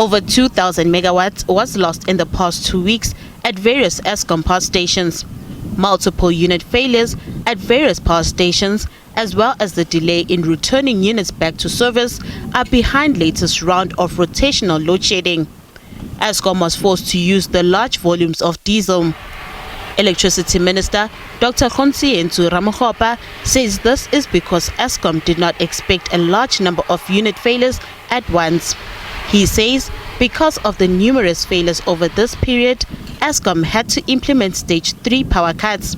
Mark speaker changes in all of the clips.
Speaker 1: Over 2,000 megawatts was lost in the past 2 weeks at various Eskom power stations. Multiple unit failures at various power stations, as well as the delay in returning units back to service, are behind latest round of rotational load shedding. Eskom was forced to use the large volumes of diesel. Electricity Minister Dr. Kgosientsho Ramokgopa says this is because Eskom did not expect a large number of unit failures at once. He says because of the numerous failures over this period, Eskom had to implement stage 3 power cuts.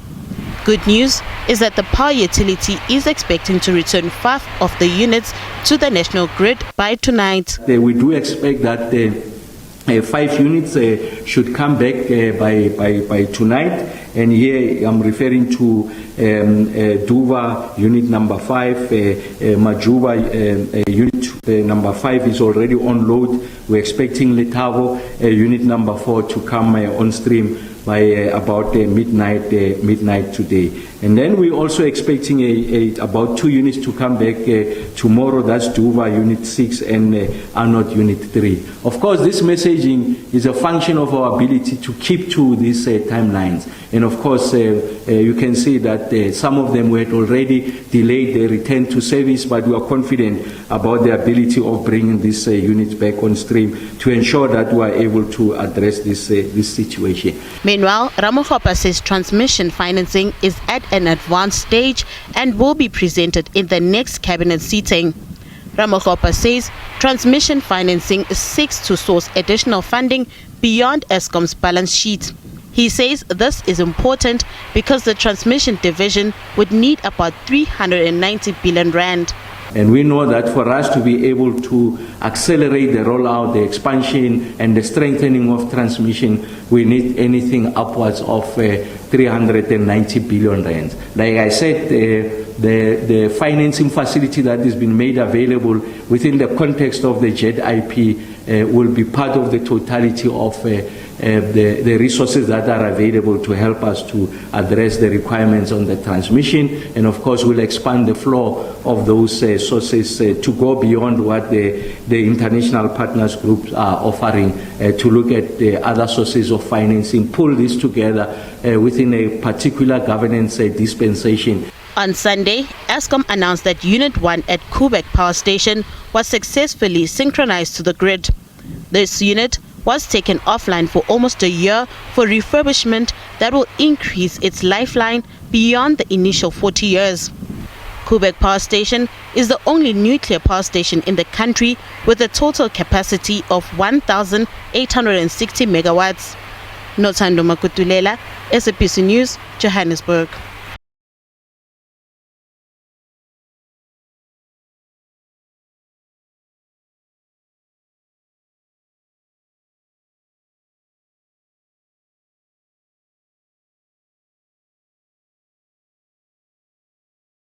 Speaker 1: Good news is that the power utility is expecting to return 5 of the units to the national grid by tonight.
Speaker 2: We do expect that 5 units should come back by tonight, and here I'm referring to Duva unit number 5, Majuba unit number 5 is already on load. We're expecting Letabo unit number 4 to come on stream by about midnight today. And then we're also expecting about 2 units to come back tomorrow. That's Duva Unit 6 and Arnold Unit 3. Of course, this messaging is a function of our ability to keep to these timelines. And of course, you can see that some of them were already delayed their return to service, but we are confident about the ability of bringing these units back on stream to ensure that we are able to address this situation.
Speaker 1: Meanwhile, Ramokgopa says transmission financing is at an advanced stage and will be presented in the next cabinet sitting. Ramokgopa says transmission financing seeks to source additional funding beyond Eskom's balance sheet. He says this is important because the transmission division would need about 390 billion rand.
Speaker 2: And we know that for us to be able to accelerate the rollout, the expansion and the strengthening of transmission, we need anything upwards of 390 billion rand. Like I said, the financing facility that has been made available within the context of the JED-IP will be part of the totality of the resources that are available to help us to address the requirements on the transmission, and of course we'll expand the flow of those sources to go beyond what the international partners groups are offering, to look at the other sources of financing, pull this together within a particular governance dispensation.
Speaker 1: On Sunday, Eskom announced that Unit 1 at Kubek Power Station was successfully synchronized to the grid. This unit was taken offline for almost a year for refurbishment that will increase its lifeline beyond the initial 40 years. Kubek Power Station is the only nuclear power station in the country with a total capacity of 1,860 megawatts. Nothando Makutulela, SABC News, Johannesburg.